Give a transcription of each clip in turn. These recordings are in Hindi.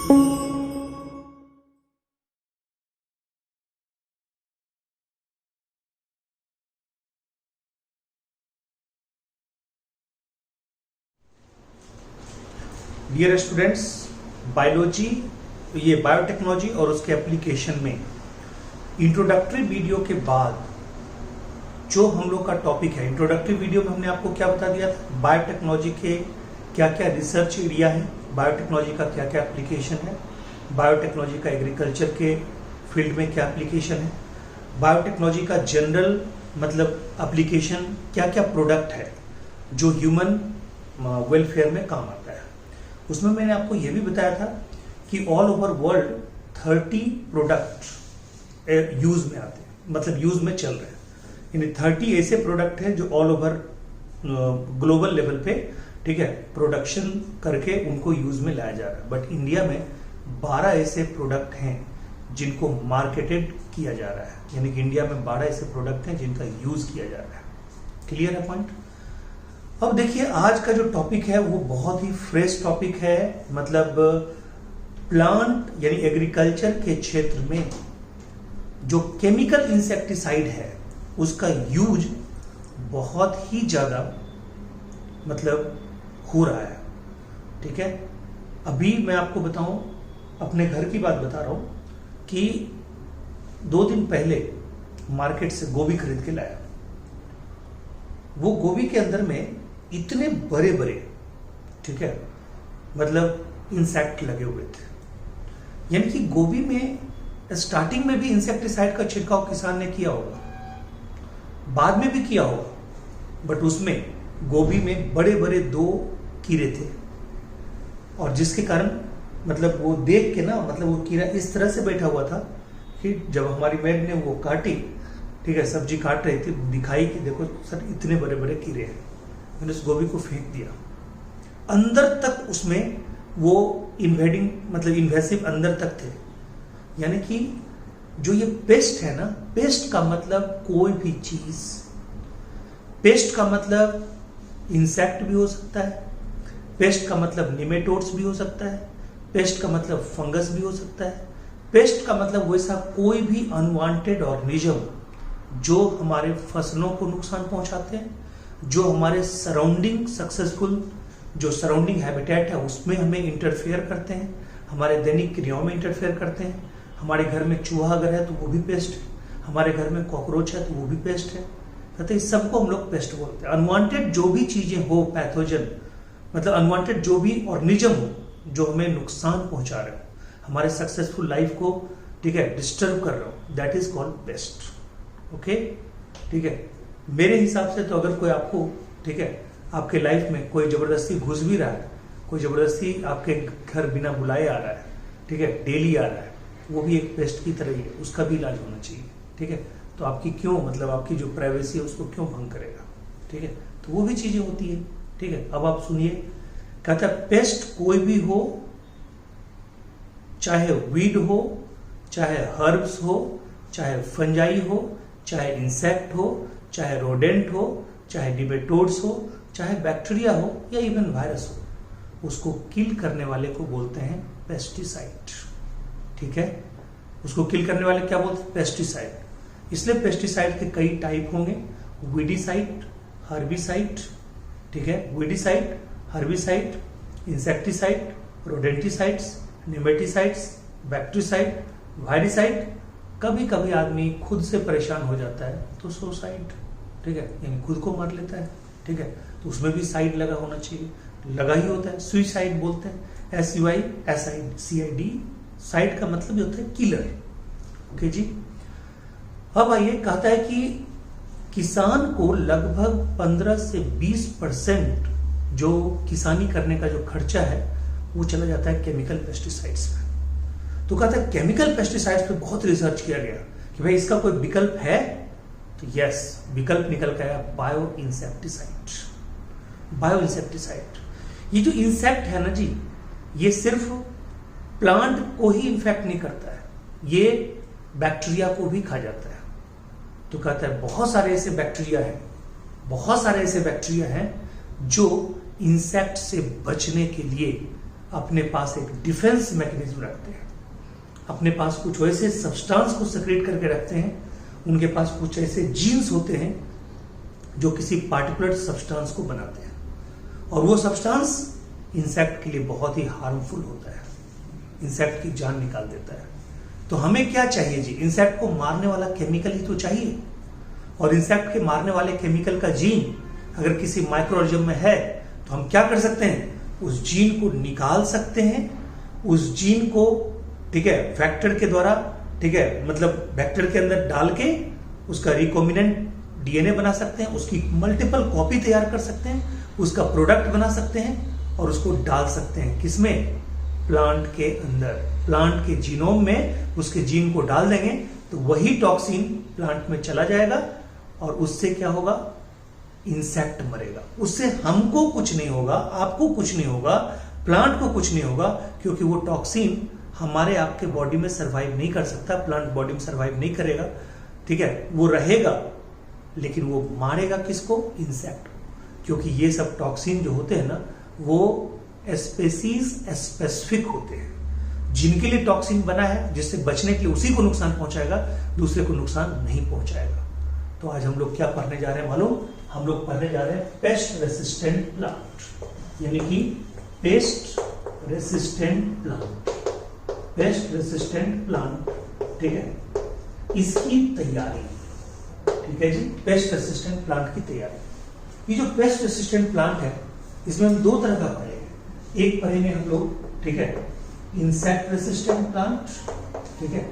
डियर स्टूडेंट्स, बायोलॉजी, ये बायोटेक्नोलॉजी और उसके एप्लीकेशन में इंट्रोडक्टरी वीडियो के बाद जो हम लोग का टॉपिक है, इंट्रोडक्टरी वीडियो में हमने आपको क्या बता दिया था, बायोटेक्नोलॉजी के क्या क्या रिसर्च एरिया है, बायोटेक्नोलॉजी का क्या क्या एप्लीकेशन है, बायोटेक्नोलॉजी का एग्रीकल्चर के फील्ड में क्या एप्लीकेशन है, बायोटेक्नोलॉजी का जनरल मतलब एप्लीकेशन क्या क्या प्रोडक्ट है जो ह्यूमन वेलफेयर में काम आता है। उसमें मैंने आपको यह भी बताया था कि all over world 30 product use में आते हैं, मतलब यूज में चल रहे हैं। यानी 30 ऐसे प्रोडक्ट हैं जो ऑल ओवर ग्लोबल लेवल पे, ठीक है, प्रोडक्शन करके उनको यूज में लाया जा रहा है। बट इंडिया में 12 ऐसे प्रोडक्ट हैं जिनको मार्केटेड किया जा रहा है। यानी कि इंडिया में 12 ऐसे प्रोडक्ट हैं जिनका यूज किया जा रहा है। क्लियर है पॉइंट? अब देखिए, आज का जो टॉपिक है वो बहुत ही फ्रेश टॉपिक है। मतलब प्लांट यानी एग्रीकल्चर के क्षेत्र में जो केमिकल इंसेक्टिसाइड है उसका यूज बहुत ही ज्यादा मतलब हो रहा है। ठीक है, अभी मैं आपको बताऊं, अपने घर की बात बता रहा हूं कि 2 दिन पहले मार्केट से गोभी खरीद के लाया। वो गोभी के अंदर में इतने बड़े बड़े, ठीक है, मतलब इंसेक्ट लगे हुए थे। यानी कि गोभी में स्टार्टिंग में भी इंसेक्टिसाइड का छिड़काव किसान ने किया होगा, बाद में भी किया होगा, बट उसमें गोभी में बड़े बड़े 2 कीड़े थे और जिसके कारण मतलब वो देख के ना, मतलब वो कीड़ा इस तरह से बैठा हुआ था कि जब हमारी मेड ने वो काटी, ठीक है, सब्जी काट रही थी, दिखाई कि देखो सर इतने बड़े बड़े कीड़े हैं। मैंने उस गोभी को फेंक दिया। अंदर तक उसमें वो इन्वेडिंग मतलब इन्वेसिव अंदर तक थे। यानी कि जो ये पेस्ट है ना, पेस्ट का मतलब कोई भी चीज, पेस्ट का मतलब इंसेक्ट भी हो सकता है, पेस्ट का मतलब निमेटोड्स भी हो सकता है, पेस्ट का मतलब फंगस भी हो सकता है, पेस्ट का मतलब वैसा कोई भी अनवांटेड ऑर्गेनिज्म जो हमारे फसलों को नुकसान पहुंचाते हैं, जो हमारे सराउंडिंग सक्सेसफुल जो सराउंडिंग हैबिटेट है उसमें हमें इंटरफेयर करते हैं, हमारे दैनिक क्रियाओं में इंटरफेयर करते हैं। हमारे घर में चूहा अगर है तो वो भी पेस्ट है, हमारे घर में कॉकरोच है तो वो भी पेस्ट है। कहते हैं इस सबको हम लोग पेस्ट बोलते हैं। अनवांटेड जो भी चीजें हो, पैथोजन मतलब अनवांटेड जो भी ऑर्गेनिज्म हो जो हमें नुकसान पहुंचा रहे हो, हमारे सक्सेसफुल लाइफ को, ठीक है, डिस्टर्ब कर रहे हो, that is called paste. Okay, ठीक है। मेरे हिसाब से तो अगर कोई आपको, ठीक है, आपके लाइफ में कोई जबरदस्ती घुस भी रहा है, कोई जबरदस्ती आपके घर बिना बुलाए आ रहा है, ठीक है, डेली आ रहा है, वो भी एक पेस्ट की तरह ही है, उसका भी इलाज होना चाहिए। ठीक है, तो आपकी क्यों मतलब आपकी जो प्राइवेसी है उसको क्यों भंग करेगा? ठीक है, तो वो भी चीजें होती है। ठीक है, अब आप सुनिए, कहता है पेस्ट कोई भी हो, चाहे वीड हो, चाहे हर्ब्स हो, चाहे फंजाई हो, चाहे इंसेक्ट हो, चाहे रोडेंट हो, चाहे निमेटोड्स हो, चाहे बैक्टीरिया हो या इवन वायरस हो, उसको किल करने वाले को बोलते हैं पेस्टिसाइड। ठीक है, उसको किल करने वाले क्या बोलते हैं? पेस्टिसाइड। इसलिए पेस्टिसाइड के कई टाइप होंगे, वीडिसाइड, हर्बिसाइड, ठीक है, weedicide, herbicide, insecticide, rodenticides, nematicides, bactericide, viricide. कभी कभी आदमी खुद से परेशान हो जाता है तो सुसाइड, ठीक है, यानी खुद को मार लेता है। ठीक है, तो उसमें भी साइड लगा होना चाहिए, लगा ही होता है, सुसाइड बोलते हैं, SUICID। साइड का मतलब होता है किलर। ओके जी, अब आइए, कहता है कि किसान को लगभग 15 से 20% जो किसानी करने का जो खर्चा है वो चला जाता है केमिकल पेस्टिसाइड्स में। तो कहता है केमिकल पेस्टिसाइड्स पे बहुत रिसर्च किया गया कि भाई इसका कोई विकल्प है, तो यस, विकल्प निकल गया बायो इंसेक्टिसाइड। बायो इंसेक्टिसाइड, ये जो इंसेक्ट है ना जी, ये सिर्फ प्लांट को ही इन्फेक्ट नहीं करता है, ये बैक्टीरिया को भी खा जाता है। तो कहता है बहुत सारे ऐसे बैक्टीरिया हैं, बहुत सारे ऐसे बैक्टीरिया हैं जो इंसेक्ट से बचने के लिए अपने पास एक डिफेंस मैकेनिज्म रखते हैं, अपने पास कुछ वैसे सब्सटेंस को सेक्रेट करके रखते हैं, उनके पास कुछ ऐसे जीन्स होते हैं जो किसी पार्टिकुलर सब्सटेंस को बनाते हैं, और वो सब्सटेंस इंसेक्ट के लिए बहुत ही हार्मफुल होता है, इंसेक्ट की जान निकाल देता है। तो हमें क्या चाहिए जी? इंसेक्ट को मारने वाला केमिकल ही तो चाहिए, और इंसेक्ट के मारने वाले केमिकल का जीन अगर किसी माइक्रोऑर्गेनिज्म में है तो हम क्या कर सकते हैं? उस जीन को निकाल सकते हैं, उस जीन को, ठीक है, वेक्टर के द्वारा, ठीक है, मतलब वेक्टर के अंदर डाल के उसका रिकॉम्बिनेंट डीएनए बना सकते हैं, उसकी मल्टीपल कॉपी तैयार कर सकते हैं, उसका प्रोडक्ट बना सकते हैं और उसको डाल सकते हैं किसमें? प्लांट के अंदर, प्लांट के जीनोम में उसके जीन को डाल देंगे तो वही टॉक्सिन प्लांट में चला जाएगा और उससे क्या होगा? इंसेक्ट मरेगा। उससे हमको कुछ नहीं होगा, आपको कुछ नहीं होगा, प्लांट को कुछ नहीं होगा, क्योंकि वो टॉक्सिन हमारे आपके बॉडी में सर्वाइव नहीं कर सकता, प्लांट बॉडी में सर्वाइव नहीं करेगा, ठीक है, वो रहेगा लेकिन वो मारेगा किसको? इंसेक्ट। क्योंकि ये सब टॉक्सिन जो होते हैं ना, वो स्पेसीज स्पेसिफिक होते हैं, जिनके लिए टॉक्सिन बना है, जिससे बचने के लिए उसी को नुकसान पहुंचाएगा, दूसरे को नुकसान नहीं पहुंचाएगा। तो आज हम लोग क्या पढ़ने जा रहे हैं मालूम? हम लोग पढ़ने जा रहे हैं पेस्ट रेसिस्टेंट प्लांट, यानी कि paste resistant plant, paste resistant plant, ठीक है, इसकी तैयारी, ठीक है जी, पेस्ट रेसिस्टेंट प्लांट की तैयारी। ये जो पेस्ट रेसिस्टेंट प्लांट है, इसमें हम दो तरह का पढ़ेंगे। एक पढ़ेंगे हम लोग, ठीक है, इंसेक्ट रेसिस्टेंट प्लांट, ठीक है,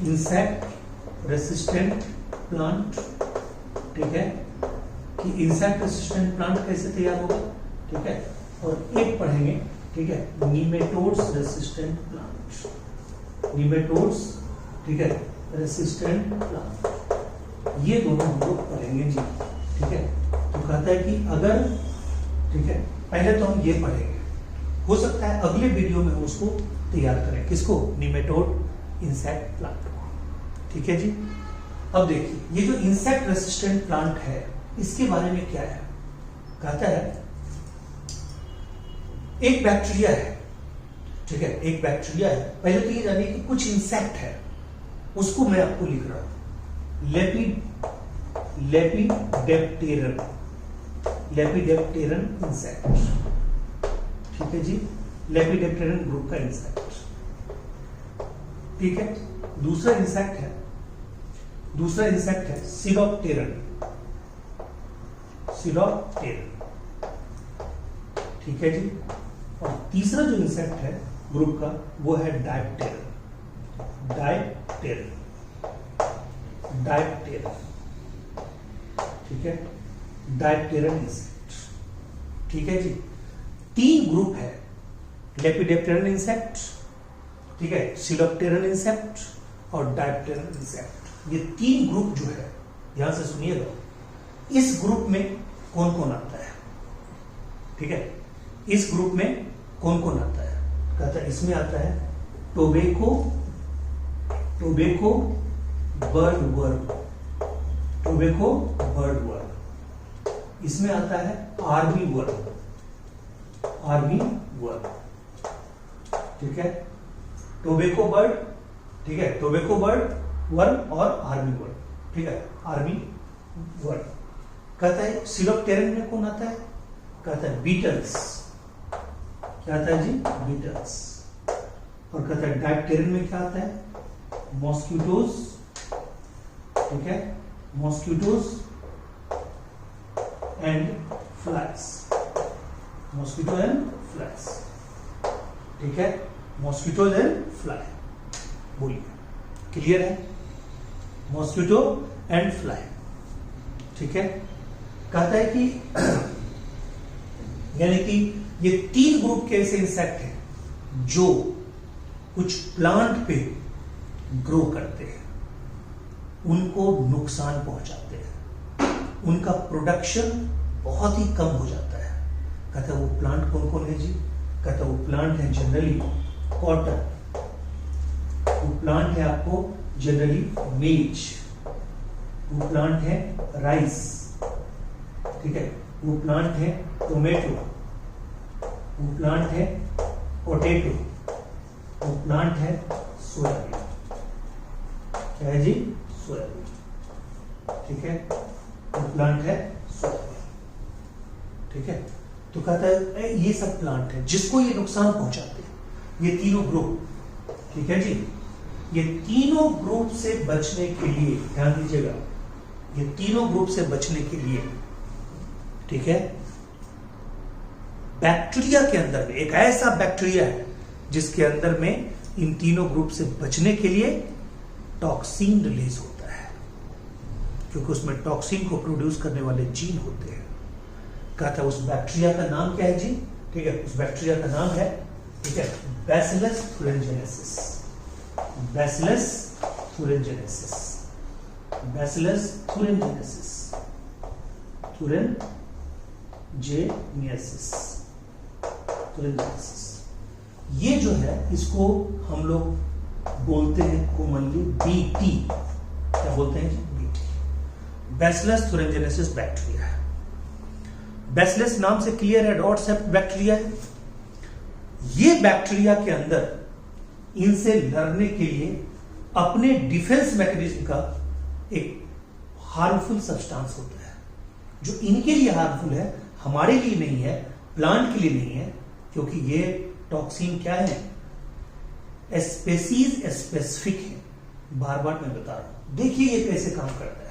इंसेक्ट रेसिस्टेंट प्लांट, ठीक है, कि इंसेक्ट रेसिस्टेंट प्लांट कैसे तैयार होगा, ठीक है, और एक पढ़ेंगे, ठीक है, नीमेटोड्स रेसिस्टेंट प्लांट, नीमेटोड्स, ठीक है, रेसिस्टेंट प्लांट। ये दोनों हम लोग पढ़ेंगे जी, ठीक है। तो कहता है कि अगर, ठीक है, पहले तो हम ये पढ़ेंगे, हो सकता है अगले वीडियो में उसको तैयार करें, किसको? नीमेटोड इंसेक्ट प्लांट को, ठीक है जी। अब देखिए, ये जो इंसेक्ट रेसिस्टेंट प्लांट है, इसके बारे में क्या है? कहता है एक बैक्टीरिया है, ठीक है, एक बैक्टीरिया है। पहले तो ये जानिए कि कुछ इंसेक्ट है, उसको मैं आपको लिख रहा हूं, लेपिडेप्टेरन, लेपिडेप्टेरन इंसेक्ट, ठीक है जी, लेपिडेप्टेरन ग्रुप का इंसेक्ट, ठीक है। दूसरा इंसेक्ट है सिलोप्टेरन, ठीक है जी। और तीसरा जो इंसेक्ट है ग्रुप का, वो है डायप्टेरन, ठीक है, डायप्टेरन इंसेक्ट, ठीक है जी। तीन ग्रुप है, लेपिडेप्टेरन इंसेक्ट, ठीक है, सिलोप्टेरन इंसेक्ट और डायप्टेरन इंसेक्ट। ये तीन ग्रुप जो है, ध्यान से सुनिएगा, इस ग्रुप में कौन कौन आता है, ठीक है, इस ग्रुप में कौन कौन आता है? कहता है इसमें आता है टोबैको बर्ड वर्म, इसमें आता है आर्मी वर्म, ठीक है, टोबैको बर्ड, ठीक है, टोबैको बर्ड वर्म और आर्मी वर्म, ठीक है, आर्मी वर्म। कहता है सिलोप्टेरन में कौन आता है? कहता है बीटल्स, क्या आता है जी? बीटल्स। और कहता है डायप्टेरन में क्या आता है? मॉस्किटोज, ठीक है, mosquitoes and flies, mosquito and flies, ठीक है, मॉस्किटोज एंड फ्लाई। बोलिए, क्लियर है? मॉस्किटो एंड फ्लाई, ठीक है। कहता है कि यानी कि ये तीन ग्रुप के ऐसे इंसेक्ट हैं जो कुछ प्लांट पे ग्रो करते हैं, उनको नुकसान पहुंचाते हैं, उनका प्रोडक्शन बहुत ही कम हो जाता है। कहता है वो प्लांट कौन कौन है जी? कहता है वो प्लांट है जनरली कॉटन, वो प्लांट है आपको जनरली मेज, वो प्लांट है राइस, ठीक है, वो प्लांट है टोमेटो, वो प्लांट है पोटैटो, वो प्लांट है सोयाबीन। क्या है जी? सोयाबीन। ठीक है, वो प्लांट है सोयाबीन। ठीक है, तो कहता है ये सब प्लांट है जिसको ये नुकसान पहुंचाते हैं, ये तीनों ग्रुप। ठीक है जी, ये तीनों ग्रुप से बचने के लिए, ध्यान दीजिएगा, ये तीनों ग्रुप से बचने के लिए, ठीक है, बैक्टीरिया के अंदर में एक ऐसा बैक्टीरिया है जिसके अंदर में इन तीनों ग्रुप से बचने के लिए टॉक्सिन रिलीज होता है, क्योंकि उसमें टॉक्सिन को प्रोड्यूस करने वाले जीन होते हैं। कहता है उस बैक्टीरिया का नाम क्या है जी? ठीक है, उस बैक्टीरिया का नाम है, ठीक है, bacillus thuringiensis। Bacillus thuringiensis, bacillus thuringiensis, thuringiensis। ये जो है इसको हम लोग बोलते हैं कॉमनली बीटी। क्या बोलते हैं? बीटी, बैसिलस thuringiensis बैक्टीरिया है। बैसिलस नाम से क्लियर है, डॉट सेप्ट बैक्टीरिया है। ये बैक्टीरिया के अंदर इनसे लड़ने के लिए अपने डिफेंस मैकेनिज्म का एक हार्मफुल सब्सटेंस होता है, जो इनके लिए हार्मफुल है, हमारे लिए नहीं है, प्लांट के लिए नहीं है, क्योंकि ये टॉक्सिन क्या है? स्पेसीज स्पेसिफिक है। बार बार मैं बता रहा हूं, देखिए ये कैसे काम करता है।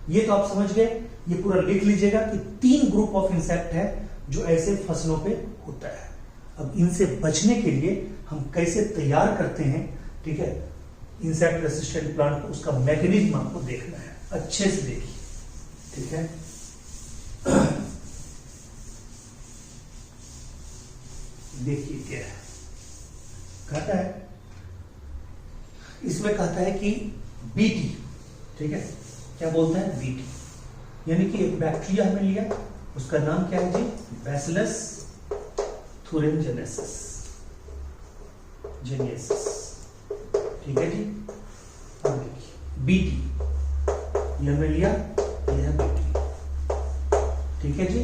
ये तो आप समझ गए, ये पूरा लिख लीजिएगा कि 3 ग्रुप ऑफ इंसेक्ट है जो ऐसे फसलों पे होता है। अब इनसे बचने के लिए हम कैसे तैयार करते हैं, ठीक है, इंसेक्ट रेसिस्टेंट प्लांट को, उसका मैकेनिज्म आपको देखना है, अच्छे से देखिए। ठीक है, देखिए क्या है, कहता है, इसमें कहता है कि बीटी, ठीक है, क्या बोलता है? बीटी, यानी कि एक बैक्टीरिया हमने लिया, उसका नाम क्या है जी? बैसिलस thuringiensis, ठीक है जी। अब देखिए बीटी, ये हमने लिया, ये है बीटी। ठीक है जी,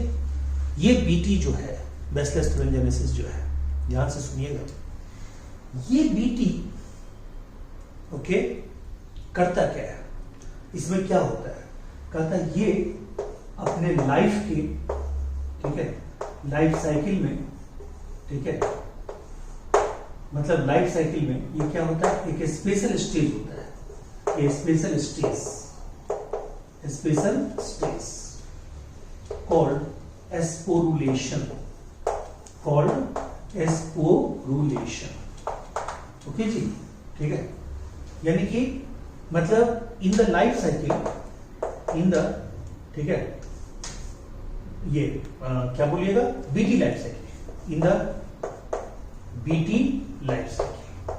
ये बीटी जो है, बैसिलस thuringiensis जो है, ध्यान से सुनिएगा, ये बीटी ओके करता क्या है? इसमें क्या होता है? कहता है ये अपने लाइफ के, ठीक है, लाइफ साइकिल में, ठीक है, मतलब लाइफ साइकिल में ये क्या होता है? एक स्पेशल स्टेज होता है, ये special stage called sporulation, okay जी। ठीक है, यानी कि मतलब in the life cycle, in the, ठीक है, ये क्या बोलिएगा? BT life cycle, in the BT life cycle,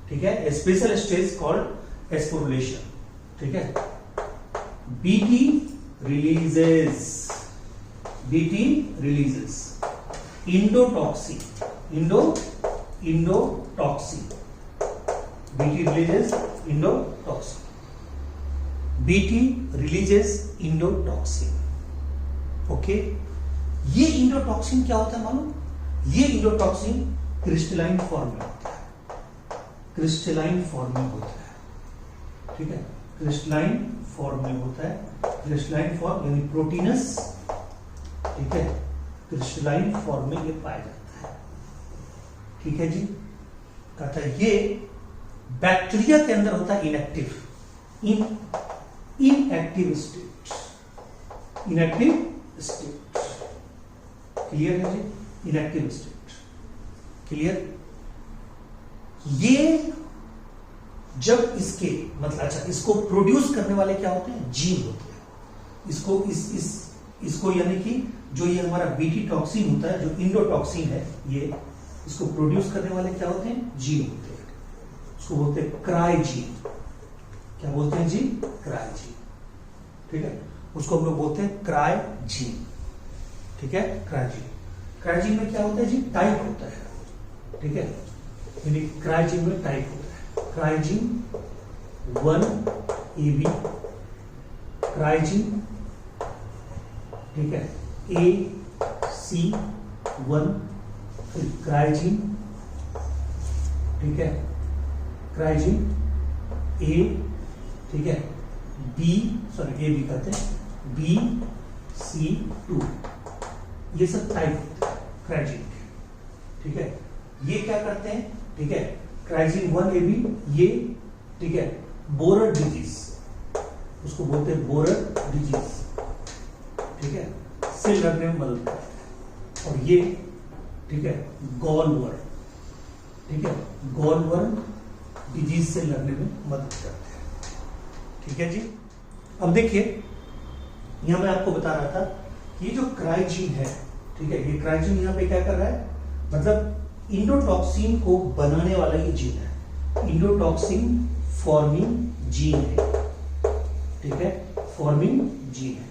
ठीक है, स्पेशल स्टेज कॉल्ड एस्पोरुलेशन। ठीक है, BT releases endotoxin, BT releases endotoxin. Okay, ये इंडोटॉक्सिन क्या होता है मालूम? ये इंडोटॉक्सिन क्रिस्टलाइन फॉर्म में होता है, ठीक है, क्रिस्टलाइन फॉर्म में होता है, क्रिस्टलाइन फॉर्म यानी प्रोटीनस, ठीक है, क्रिस्टलाइन फॉर्म में ये पाया जाता है। ठीक है जी, कहता है ये बैक्टीरिया के अंदर होता है इनएक्टिव स्टेट, क्लियर है जी? Inactive state, clear. ये जब इसके मतलब, अच्छा, इसको प्रोड्यूस करने वाले क्या होते हैं? जीन होते हैं। इसको यानी कि जो ये हमारा बीटी टॉक्सिन होता है, जो इंडोटॉक्सिन है, ये इसको प्रोड्यूस करने वाले क्या होते हैं? जीन होते हैं। उसको बोलते हैं क्राइजीन। क्या बोलते हैं जी? क्राइजीन। ठीक है, उसको हम लोग बोलते हैं क्राइजीन। ठीक है, क्राइजीन में क्या होता है जी? टाइप होता है। ठीक है, यानी क्राइजीन में टाइप होता है। क्राइजीन 1AB, क्राइजीन, ठीक है, AC1, क्राइजीन ठीक है, क्राइजिन ए, ठीक है, बी, सॉरी ए बी कहते हैं, बी सी 2, ये सब टाइप होते हैं क्राइजिन के, ठीक है। ये क्या करते हैं, ठीक है, क्राइजिन 1 ए बी, ये ठीक है बोरर डिजीज, उसको बोलते हैं बोरर डिजीज, ठीक है, से लड़ने में मदद करता है। और ये ठीक है गॉल वर्म, ठीक है, गॉल वर्म डिजीज से लड़ने में मदद करते हैं, ठीक है जी। अब देखिए यहां मैं आपको बता रहा था कि ये जो क्राइजिन है, ठीक है, ये क्राइजिन यहां पे क्या कर रहा है, मतलब इंडोटॉक्सिन को बनाने वाला ये जीन है, इंडोटॉक्सिन फॉर्मिंग जीन है, ठीक है, फॉर्मिंग जीन है।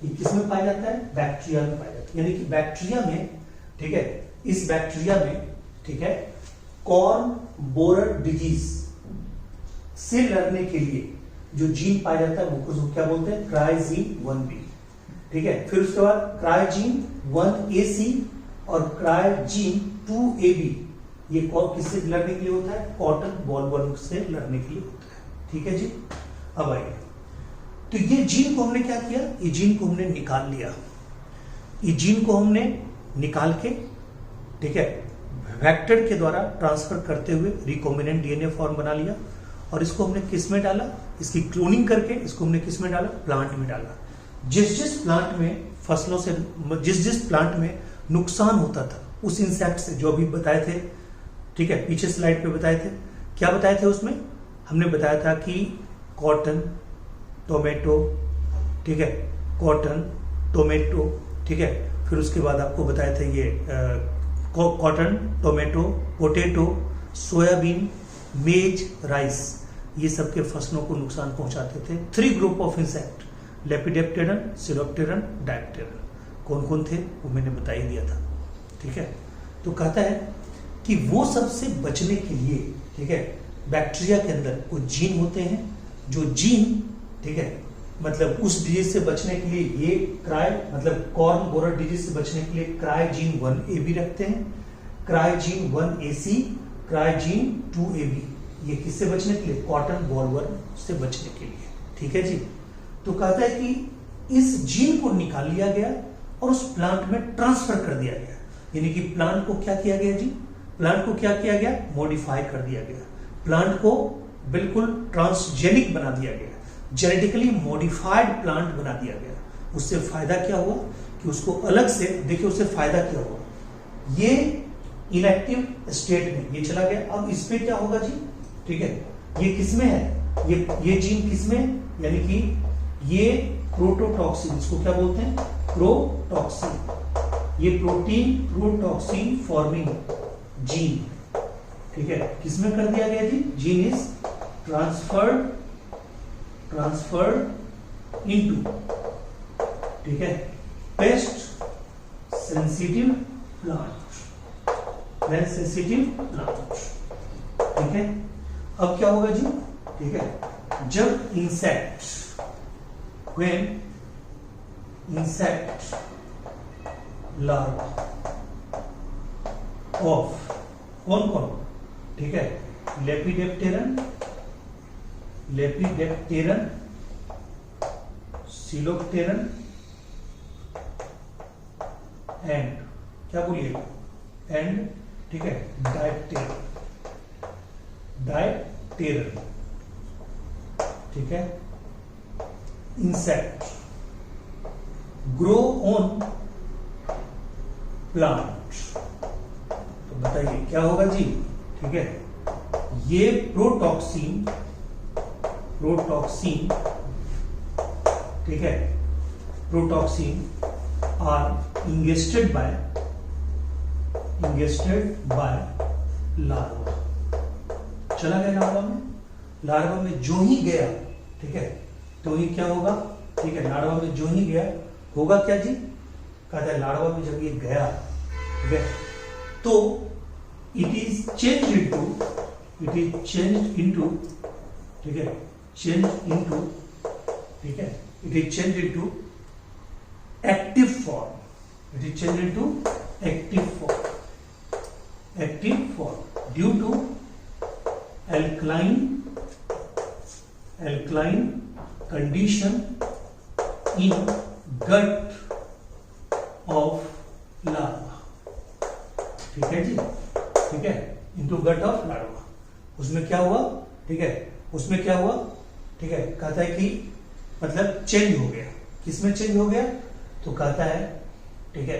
ये किस में पाया जाता है, बैक्टीरिया में पाया जाता है, यानी कि बैक्टीरिया में, ठीक है, इस बैक्टीरिया में, ठीक है, कॉर्न बोरर डिजीज से लड़ने के लिए जो जीन पाया जाता है वो उसको क्या बोलते हैं, क्राइजिन 1b, ठीक है। फिर उसके बाद क्राइजिन 1ac और क्राइजिन 2ab, ये किससे लड़ने के लिए होता है, कॉटन बॉलवर्म से लड़ने के लिए होता है, ठीक है जी। अब आइए, तो ये जीन को हमने क्या किया, ये जीन को हमने निकाल लिया, ये जीन को हमने निकाल के, ठीक है, वेक्टर के द्वारा ट्रांसफर करते हुए रिकॉम्बिनेंट डीएनए फॉर्म बना लिया, और इसको हमने किस में डाला, इसकी क्लोनिंग करके इसको हमने किस में डाला, प्लांट में डाला। जिस जिस प्लांट में फसलों से, जिस जिस प्लांट में नुकसान होता था उस इंसेक्ट से, जो अभी बताए थे, ठीक है, पीछे स्लाइड पे बताए थे, क्या बताए थे उसमें, हमने बताया था कि कॉटन, टोमेटो, ठीक है, कॉटन, टोमेटो, ठीक है, फिर उसके बाद आपको बताया था ये कॉटन, टोमेटो, पोटैटो, सोयाबीन, मेज, राइस, ये सब के फसलों को नुकसान पहुंचाते थे। 3 ग्रुप ऑफ इंसेक्ट, लेपिडेप्टेरन, सिलोप्टेरन, डायप्टेरन, कौन कौन थे वो मैंने बता ही दिया था, ठीक है। तो कहता है कि वो सब से बचने के लिए, ठीक है, बैक्टीरिया के अंदर कुछ जीन होते हैं, जो जीन, ठीक है, मतलब उस डिजीज से बचने के लिए ये मतलब कॉर्न बोरर डिजीज से बचने के लिए क्राइजिन 1ab रखते हैं, क्राइजिन 1ac, क्राइजिन 2ab, ये किससे बचने के लिए, कॉटन बॉलवर्म से बचने के लिए, ठीक है जी। तो कहता है कि इस जीन को निकाल लिया गया और उस प्लांट में ट्रांसफर कर दिया गया, यानी कि प्लांट को क्या किया गया जी, प्लांट को क्या किया गया, मॉडिफाई कर दिया गया, प्लांट को बिल्कुल ट्रांसजेनिक बना दिया गया, जेनेटिकली मॉडिफाइड प्लांट बना दिया गया। उससे फायदा क्या हुआ कि उसको अलग से, देखिए उससे फायदा क्या हुआ, ये इनएक्टिव स्टेट में ये चला गया, अब इस पे क्या होगा जी, ठीक है, ये किसमें है, ये जीन किसमें, यानी कि ये प्रोटोटॉक्सिन, इसको क्या बोलते हैं, प्रोटॉक्सिन, ये प्रोटॉक्सिन फॉर्मिंग जीन, ठीक है, किसमें कर दिया गया जी, जीन इज ट्रांसफर्ड इनटू, ठीक है, पेस्ट सेंसिटिव प्लांट, ठीक है। अब क्या होगा जी, ठीक है, जब इंसेक्ट लार्वा ऑफ कौन कौन, ठीक है, लेपिडेप्टेरन, सिलोप्टेरन एंड क्या बोलिएगा, एंड, ठीक है, डायप्टेरन, ठीक है, इंसेक्ट ग्रो ऑन प्लांट, तो बताइए क्या होगा जी, ठीक है, ये प्रोटॉक्सिन, ठीक है, प्रोटॉक्सिन आर इंगेस्टेड बाय लार्वा, चला गया लार्वा में जो ही गया, ठीक है, तो ये क्या होगा, ठीक है, लार्वा में जो ही गया होगा क्या जी, कहता है लार्वा में जब ये गया, ठीक है, तो इट इज चेंज इनटू, ठीक है, it is change into active form, due to ठीक है जी, ठीक है, इनटू गट ऑफ लार्वा। उसमें क्या हुआ, ठीक है, उसमें क्या हुआ, ठीक है, कहता है कि मतलब चेंज हो गया। किसमें चेंज हो गया, तो कहता है, ठीक है,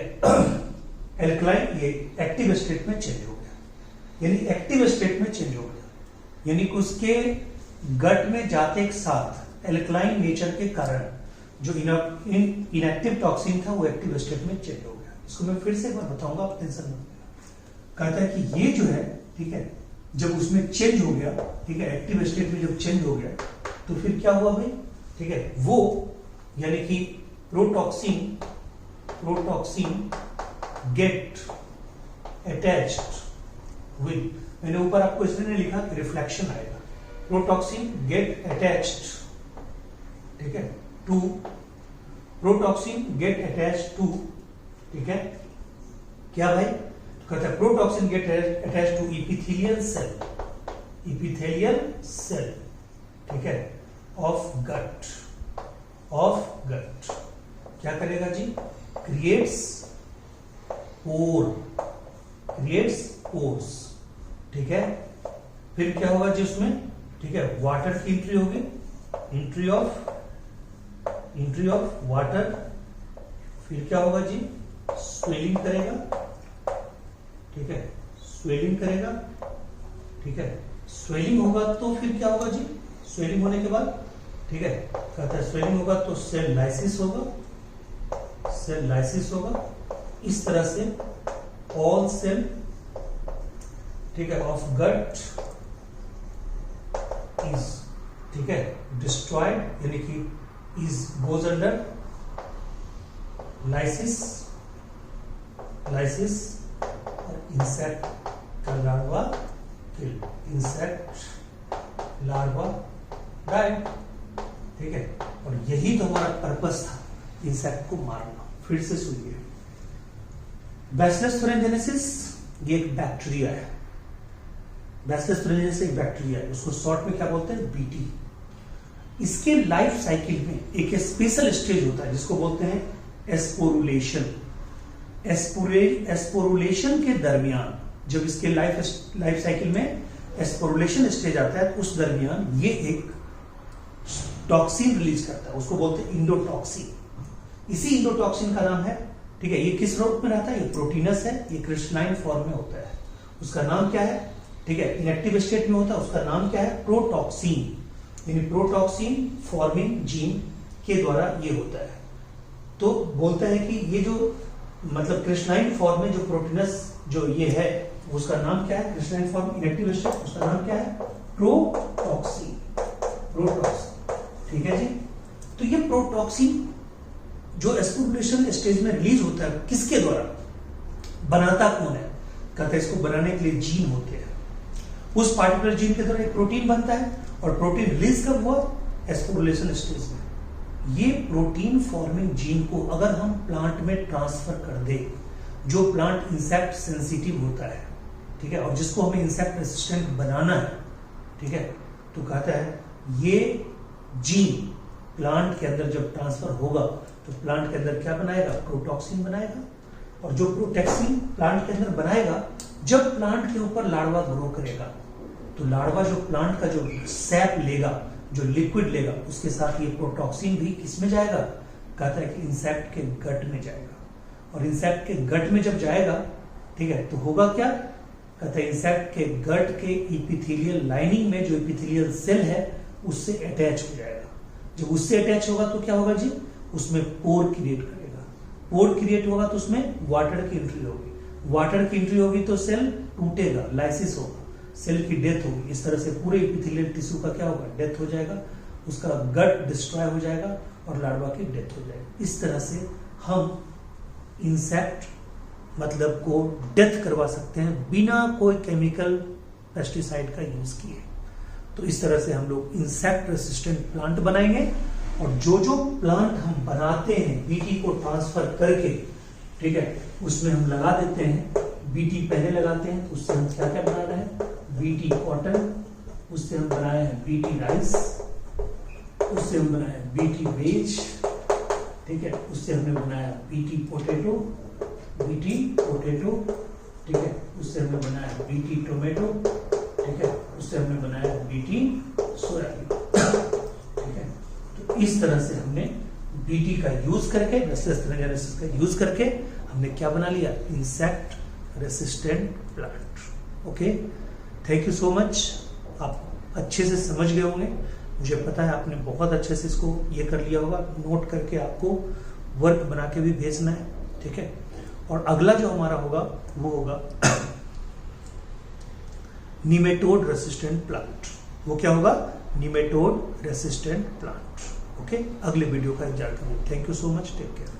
एल्कलाइन, ये एक्टिव स्टेट में चेंज हो गया, यानी एक्टिव स्टेट में चेंज हो गया, यानी कि उसके गट में जाते के साथ एल्कलाइन नेचर के कारण जो इनएक्टिव टॉक्सिन था वो एक्टिव स्टेट में चेंज हो गया। इसको मैं फिर से एक बार बताऊंगा, आप टेंशन मत लेना। कहता है कि ये जो है, ठीक है, जब उसमें चेंज हो गया, ठीक है, एक्टिव स्टेट में जब चेंज हो गया तो फिर क्या हुआ भाई, ठीक है, वो यानी कि प्रोटॉक्सिन गेट अटैच्ड विद, मैंने ऊपर आपको इसलिए लिखा कि रिफ्लेक्शन आएगा, प्रोटॉक्सिन गेट अटैच्ड, ठीक है, to protoxin get attached to, ठीक है, क्या भाई, तो कहता है protoxin get attached to epithelial cell, ठीक है, ऑफ गट, क्या करेगा जी, क्रिएट्स पोर्स, ठीक है, फिर क्या होगा जी उसमें, ठीक है, वाटर की एंट्री होगी, एंट्री ऑफ वाटर, फिर क्या होगा जी, स्वेलिंग करेगा, ठीक है, स्वेलिंग करेगा, ठीक है, स्वेलिंग होगा तो फिर क्या होगा जी, स्वेलिंग होने के बाद, ठीक है, कहता है स्वेलिंग होगा तो सेल लाइसिस होगा, इस तरह से ऑल सेल, ठीक है, ऑफ गट इज, ठीक है, डिस्ट्रॉयड, यानी कि इज गोज अंडर लाइसिस, और इंसेक्ट का लार्वा किल, इंसेक्ट लार्वा डाइड, ठीक है, और यही तो हमारा पर्पस था, इंसेक्ट को मारना। फिर से सुनिए, बैसिलस thuringiensis ये एक बैक्टीरिया है, बैसिलस thuringiensis एक बैक्टीरिया है, उसको शॉर्ट में क्या बोलते हैं, बीटी। इसके लाइफ साइकिल में एक स्पेशल स्टेज होता है जिसको बोलते हैं एस्पोरुलेशन। एस्पोरुलेशन के दरमियान जब इसके लाइफ साइकिल में एस्पोरुलेशन स्टेज आता है, उस दरमियान ये एक टॉक्सिन रिलीज करता है, उसको बोलते हैं इंडोटॉक्सिन। इसी इंडोटॉक्सिन का नाम है, ठीक है, ये किस रूप में रहता है, ये प्रोटीनस है, ये क्रिस्टलाइन फॉर्म में होता है, उसका नाम क्या है, ठीक है, इनएक्टिव स्टेट में होता है, उसका नाम क्या है, प्रोटॉक्सिन, यानी प्रोटॉक्सिन फॉर्मिंग जीन के द्वारा ये होता है। तो बोलता है कि ये जो मतलब क्रिस्टलाइन फॉर्म में जो प्रोटीनस जो ये है उसका नाम क्या है, क्रिस्टलाइन फॉर्म इनएक्टिव स्टेट, उसका नाम क्या है, प्रोटॉक्सिन, ठीक है जी। तो ये प्रोटॉक्सिन जो एस्पोरुलेशन स्टेज में रिलीज होता है, किसके द्वारा, बनाता कौन है, कहते हैं इसको बनाने के लिए जीन होते हैं, उस पार्टिकुलर जीन के द्वारा एक प्रोटीन बनता है, और प्रोटीन रिलीज कब हुआ, एस्पोरुलेशन स्टेज में। ये प्रोटीन फॉर्मिंग जीन को अगर हम प्लांट में ट्रांसफर कर दे, जो प्लांट इंसेक्ट सेंसिटिव होता है, ठीक है, और जिसको हमें इंसेक्ट रेसिस्टेंट बनाना है, ठीक है, तो कहता है ये जीन प्लांट के अंदर जब ट्रांसफर होगा तो प्लांट के अंदर क्या बनाएगा, प्रोटॉक्सिन बनाएगा, और जो प्रोटॉक्सिन प्लांट के अंदर बनाएगा, जब प्लांट के ऊपर लार्वा ग्रो करेगा तो लार्वा जो प्लांट का जो सैप लेगा, जो लिक्विड लेगा, उसके साथ ये प्रोटॉक्सिन भी किसमें जाएगा, कहता है कि इंसेक्ट के गट में जाएगा, और इंसेक्ट के गट में जब जाएगा, ठीक है, तो होगा क्या, कहता है इंसेक्ट के गट के इपिथेलियल लाइनिंग में जो इपिथेलियल सेल है उससे अटैच हो जाएगा। जब उससे अटैच होगा तो क्या होगा जी, उसमें पोर क्रिएट करेगा, पोर क्रिएट होगा तो उसमें वाटर की एंट्री होगी, वाटर की एंट्री होगी तो सेल टूटेगा, लाइसिस होगा, सेल की डेथ होगी। इस तरह से पूरे इपिथेलियल टिश्यू का क्या होगा, डेथ हो जाएगा, उसका गट डिस्ट्रॉय हो जाएगा और लार्वा की डेथ हो जाएगी। इस तरह से हम इंसेक्ट मतलब को डेथ करवा सकते हैं बिना कोई केमिकल पेस्टिसाइड का यूज किए। तो इस तरह से हम लोग इंसेक्ट रेसिस्टेंट प्लांट बनाएंगे, और जो जो प्लांट हम बनाते हैं बीटी को ट्रांसफर करके, ठीक है, उसमें हम लगा देते हैं, बीटी पहले लगाते हैं तो उससे हम क्या क्या बना रहे हैं, बीटी कॉटन, उससे हम बनाए हैं बीटी राइस, उससे हम बनाए हैं बीटी वेज, ठीक है, उससे हमने बनाया बीटी पोटैटो, ठीक है, उससे हमने बनाया बीटी टोमेटो, ठीक है, उससे हमने बनाया बीटी सोयाबीन, ठीक है। तो इस तरह से हमने बीटी का यूज करके, रेसिस्टेंस एनालिसिस का यूज करके हमने क्या बना लिया, insect resistant plant. Okay, thank you so much. आप अच्छे से समझ गए होंगे, मुझे पता है आपने बहुत अच्छे से इसको ये कर लिया होगा, नोट करके आपको वर्क बना के भी भेजना है, ठीक है। और अगला जो हमारा होगा वो होगा निमेटोड रेसिस्टेंट प्लांट। वो क्या होगा, निमेटोड रेसिस्टेंट प्लांट। ओके, अगले वीडियो का इंतजार करिए। Thank you so much, take care.